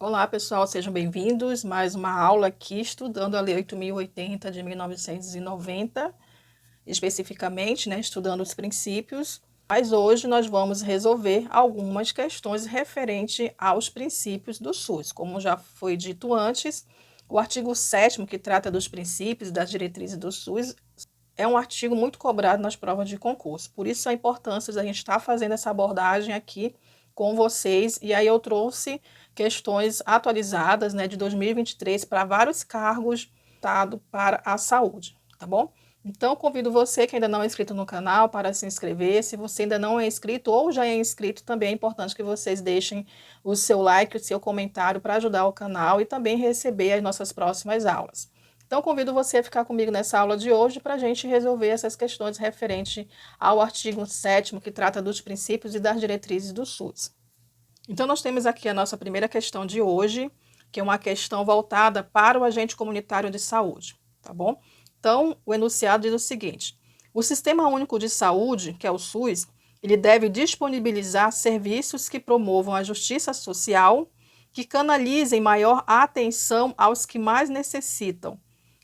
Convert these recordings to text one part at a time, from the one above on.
Olá, pessoal, sejam bem-vindos. Mais uma aula aqui estudando a Lei 8.080 de 1990, especificamente, estudando os princípios. Mas hoje nós vamos resolver algumas questões referentes aos princípios do SUS. Como já foi dito antes, o artigo 7º, que trata dos princípios e das diretrizes do SUS, é um artigo muito cobrado nas provas de concurso. Por isso a importância de a gente estar fazendo essa abordagem aqui com vocês. E aí eu trouxe questões atualizadas, de 2023 para vários cargos para a saúde, tá bom? Então, convido você que ainda não é inscrito no canal para se inscrever. Se você ainda não é inscrito ou já é inscrito, também é importante que vocês deixem o seu like, o seu comentário para ajudar o canal e também receber as nossas próximas aulas. Então, convido você a ficar comigo nessa aula de hoje para a gente resolver essas questões referentes ao artigo 7º, que trata dos princípios e das diretrizes do SUS. Então, nós temos aqui a nossa primeira questão de hoje, que é uma questão voltada para o agente comunitário de saúde, tá bom? Então, o enunciado diz o seguinte: o Sistema Único de Saúde, que é o SUS, ele deve disponibilizar serviços que promovam a justiça social, que canalizem maior atenção aos que mais necessitam,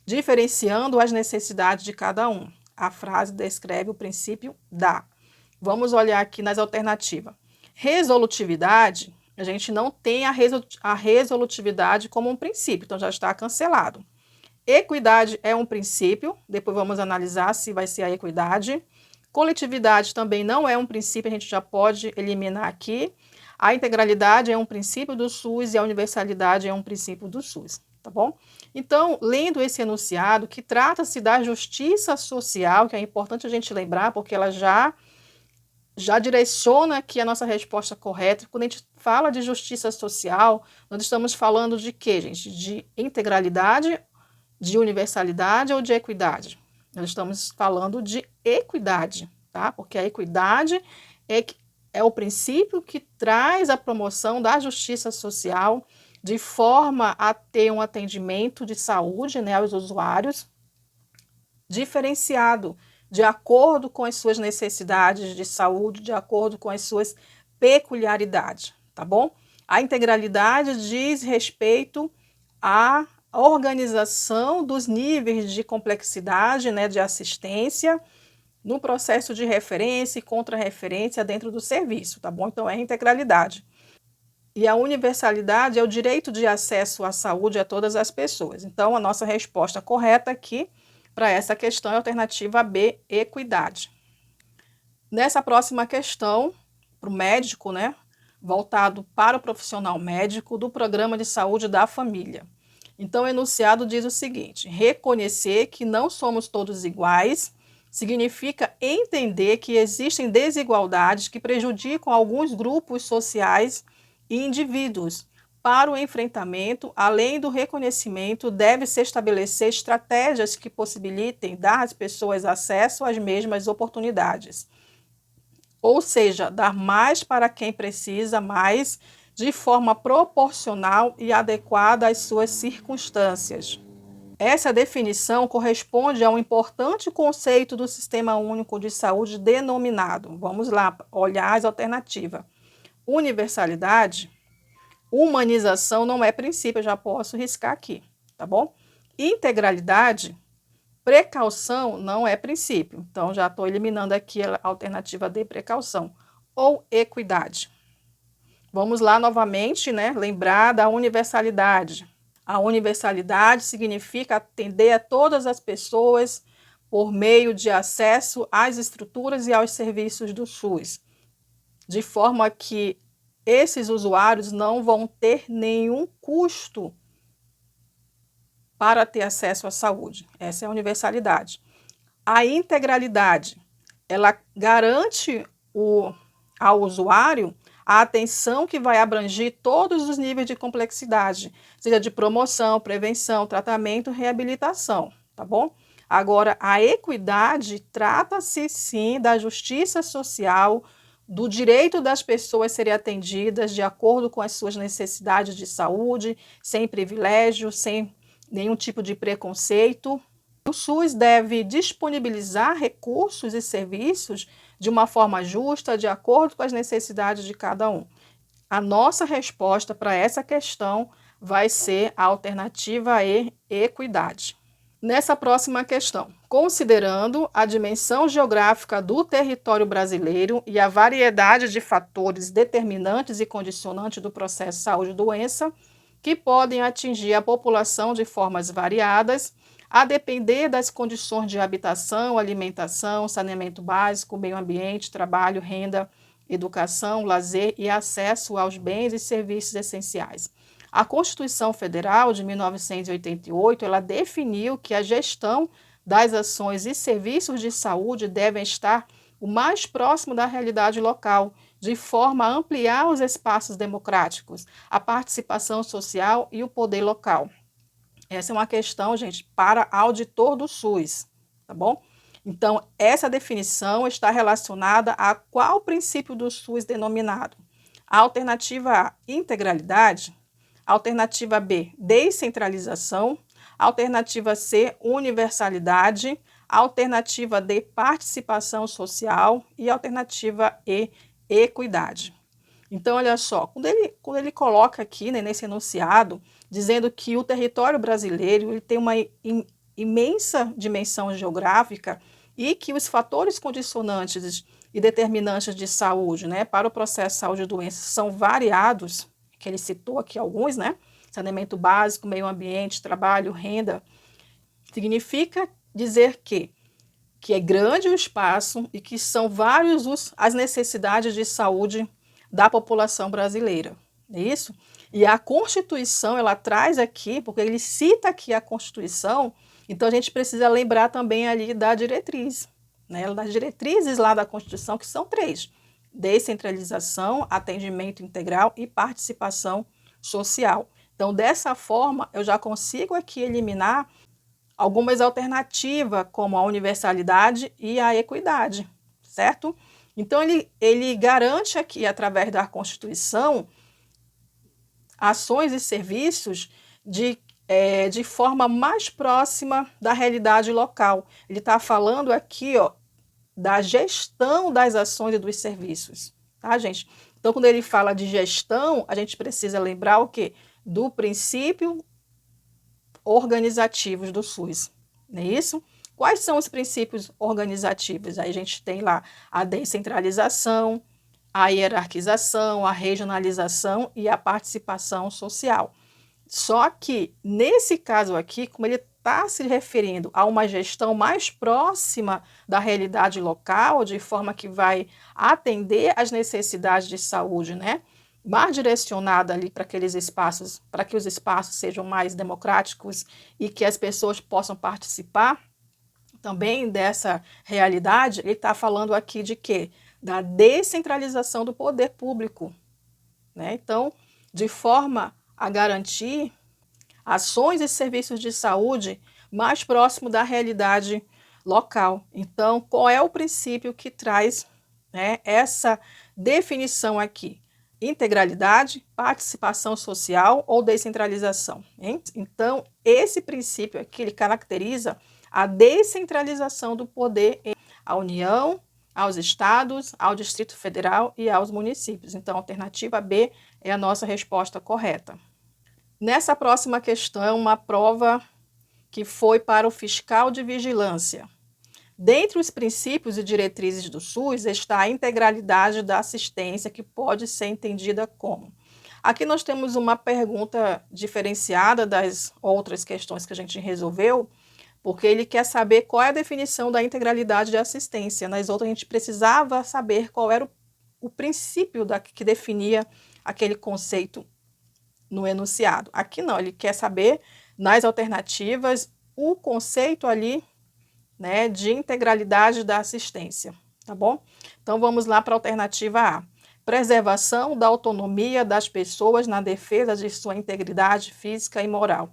diferenciando as necessidades de cada um. A frase descreve o princípio da. Vamos olhar aqui nas alternativas. Resolutividade, a gente não tem a resolutividade como um princípio, então já está cancelado. Equidade é um princípio, depois vamos analisar se vai ser a equidade. Coletividade também não é um princípio, a gente já pode eliminar aqui. A integralidade é um princípio do SUS e a universalidade é um princípio do SUS, tá bom? Então, lendo esse enunciado, que trata-se da justiça social, que é importante a gente lembrar, porque ela já direciona aqui a nossa resposta correta. Quando a gente fala de justiça social, nós estamos falando de quê, gente? De integralidade, de universalidade ou de equidade? Nós estamos falando de equidade, tá? Porque a equidade é o princípio que traz a promoção da justiça social de forma a ter um atendimento de saúde, aos usuários diferenciado, de acordo com as suas necessidades de saúde, de acordo com as suas peculiaridades, tá bom? A integralidade diz respeito à organização dos níveis de complexidade, de assistência no processo de referência e contra-referência dentro do serviço, tá bom? Então, é a integralidade. E a universalidade é o direito de acesso à saúde a todas as pessoas. Então, a nossa resposta correta aqui para essa questão é a alternativa B, equidade. Nessa próxima questão, para o médico, voltado para o profissional médico do Programa de Saúde da Família. Então, o enunciado diz o seguinte: reconhecer que não somos todos iguais significa entender que existem desigualdades que prejudicam alguns grupos sociais e indivíduos. Para o enfrentamento, além do reconhecimento, deve-se estabelecer estratégias que possibilitem dar às pessoas acesso às mesmas oportunidades. Ou seja, dar mais para quem precisa mais, de forma proporcional e adequada às suas circunstâncias. Essa definição corresponde a um importante conceito do Sistema Único de Saúde denominado, vamos lá, olhar as alternativas. Universalidade, humanização não é princípio, eu já posso riscar aqui, tá bom? Integralidade, precaução não é princípio, então já estou eliminando aqui a alternativa de precaução. Ou equidade. Vamos lá novamente, lembrar da universalidade. A universalidade significa atender a todas as pessoas por meio de acesso às estruturas e aos serviços do SUS, de forma que esses usuários não vão ter nenhum custo para ter acesso à saúde. Essa é a universalidade. A integralidade, ela garante ao usuário a atenção que vai abranger todos os níveis de complexidade, seja de promoção, prevenção, tratamento, reabilitação, tá bom? Agora, a equidade trata-se, sim, da justiça social, do direito das pessoas serem atendidas de acordo com as suas necessidades de saúde, sem privilégio, sem nenhum tipo de preconceito. O SUS deve disponibilizar recursos e serviços de uma forma justa, de acordo com as necessidades de cada um. a nossa resposta para essa questão vai ser a alternativa E, equidade. Nessa próxima questão, considerando a dimensão geográfica do território brasileiro e a variedade de fatores determinantes e condicionantes do processo saúde-doença, que podem atingir a população de formas variadas, a depender das condições de habitação, alimentação, saneamento básico, meio ambiente, trabalho, renda, educação, lazer e acesso aos bens e serviços essenciais. A Constituição Federal de 1988, ela definiu que a gestão das ações e serviços de saúde devem estar o mais próximo da realidade local, de forma a ampliar os espaços democráticos, a participação social e o poder local. Essa é uma questão, gente, para auditor do SUS, tá bom? Então, essa definição está relacionada a qual princípio do SUS denominado? A alternativa A, integralidade. Alternativa B, descentralização. Alternativa C, universalidade. Alternativa D, participação social. E alternativa E, equidade. Então, olha só, quando ele coloca aqui, né, nesse enunciado, dizendo que o território brasileiro ele tem uma imensa dimensão geográfica e que os fatores condicionantes e determinantes de saúde, né, para o processo saúde e doença são variados, que ele citou aqui alguns, né, saneamento básico, meio ambiente, trabalho, renda, significa dizer que é grande o espaço e que são vários as necessidades de saúde da população brasileira, é isso? E a Constituição, ela traz aqui, porque ele cita aqui a Constituição, então a gente precisa lembrar também ali da diretriz, né? Das diretrizes lá da Constituição, que são 3: descentralização, atendimento integral e participação social. Então, dessa forma, eu já consigo aqui eliminar algumas alternativas, como a universalidade e a equidade, certo? Então, ele garante aqui, através da Constituição, ações e serviços de forma mais próxima da realidade local. Ele está falando aqui, ó, da gestão das ações e dos serviços, tá, gente? Então, quando ele fala de gestão, a gente precisa lembrar o quê? Do princípio organizativos do SUS, não é isso? Quais são os princípios organizativos? Aí a gente tem lá a descentralização, a hierarquização, a regionalização e a participação social. Só que, nesse caso aqui, como ele está se referindo a uma gestão mais próxima da realidade local, de forma que vai atender às necessidades de saúde, né? Mais direcionada ali para aqueles espaços, para que os espaços sejam mais democráticos e que as pessoas possam participar também dessa realidade, ele está falando aqui de quê? Da descentralização do poder público, né? Então, de forma a garantir ações e serviços de saúde mais próximo da realidade local. Então, qual é o princípio que traz, né, essa definição aqui? Integralidade, participação social ou descentralização, hein? Então, esse princípio aqui, ele caracteriza a descentralização do poder à União, aos estados, ao Distrito Federal e aos municípios. Então, a alternativa B é a nossa resposta correta. Nessa próxima questão, uma prova que foi para o fiscal de vigilância. Dentre os princípios e diretrizes do SUS está a integralidade da assistência, que pode ser entendida como. Aqui nós temos uma pergunta diferenciada das outras questões que a gente resolveu, porque ele quer saber qual é a definição da integralidade de assistência. Nas outras a gente precisava saber qual era o princípio que definia aquele conceito no enunciado. Aqui não, ele quer saber nas alternativas o conceito ali, né, de integralidade da assistência, tá bom? Então vamos lá para a alternativa A. Preservação da autonomia das pessoas na defesa de sua integridade física e moral.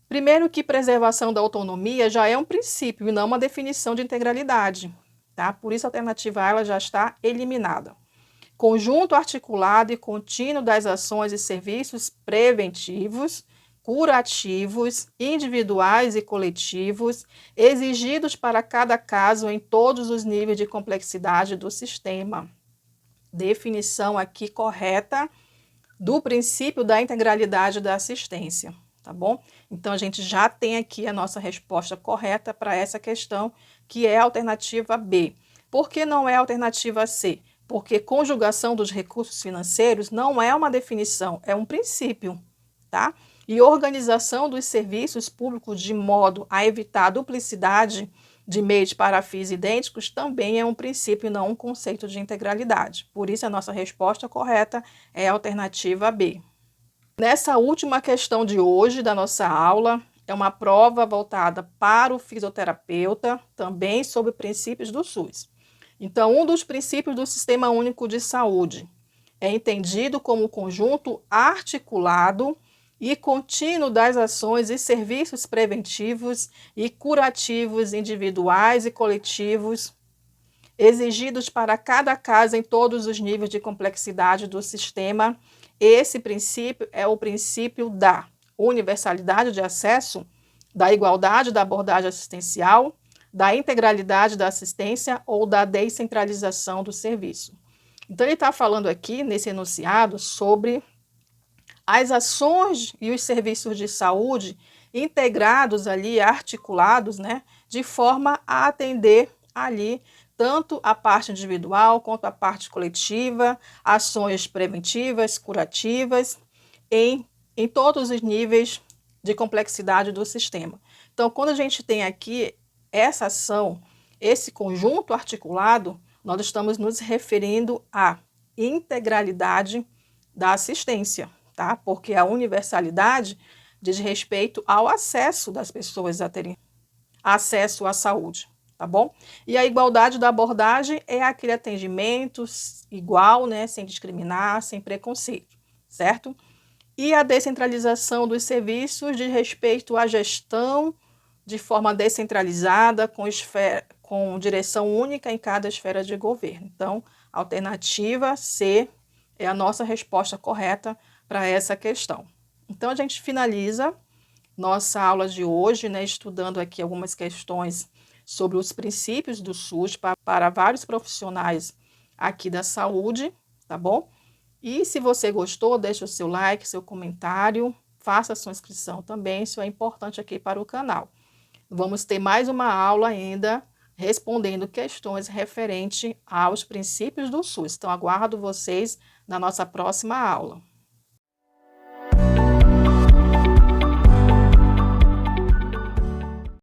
Primeiro que preservação da autonomia já é um princípio e não uma definição de integralidade, tá? Por isso a alternativa A ela já está eliminada. Conjunto articulado e contínuo das ações e serviços preventivos, curativos, individuais e coletivos, exigidos para cada caso em todos os níveis de complexidade do sistema. definição aqui correta do princípio da integralidade da assistência, tá bom? Então, a gente já tem aqui a nossa resposta correta para essa questão, que é a alternativa B. Por que não é a alternativa C? Porque conjugação dos recursos financeiros não é uma definição, é um princípio, tá? E organização dos serviços públicos de modo a evitar a duplicidade de meios para fins idênticos também é um princípio e não um conceito de integralidade. Por isso, a nossa resposta correta é a alternativa B. Nessa última questão de hoje da nossa aula, é uma prova voltada para o fisioterapeuta, também sobre princípios do SUS. Então, um dos princípios do Sistema Único de Saúde é entendido como o conjunto articulado e contínuo das ações e serviços preventivos e curativos individuais e coletivos exigidos para cada caso em todos os níveis de complexidade do sistema. Esse princípio é o princípio da universalidade de acesso, da igualdade da abordagem assistencial, da integralidade da assistência ou da descentralização do serviço. Então, ele está falando aqui, nesse enunciado, sobre as ações e os serviços de saúde integrados ali, articulados, né, de forma a atender ali tanto a parte individual quanto a parte coletiva, ações preventivas, curativas, em todos os níveis de complexidade do sistema. Então, quando a gente tem aqui essa ação, esse conjunto articulado, nós estamos nos referindo à integralidade da assistência, tá? Porque a universalidade diz respeito ao acesso das pessoas a terem acesso à saúde, tá bom? E a igualdade da abordagem é aquele atendimento igual, né, sem discriminar, sem preconceito, certo? E a descentralização dos serviços diz respeito à gestão de forma descentralizada, com direção única em cada esfera de governo. Então, a alternativa C é a nossa resposta correta para essa questão. Então, a gente finaliza nossa aula de hoje, né, estudando aqui algumas questões sobre os princípios do SUS para vários profissionais aqui da saúde, tá bom? E se você gostou, deixa o seu like, seu comentário, faça a sua inscrição também, isso é importante aqui para o canal. Vamos ter mais uma aula ainda respondendo questões referentes aos princípios do SUS. Então, aguardo vocês na nossa próxima aula.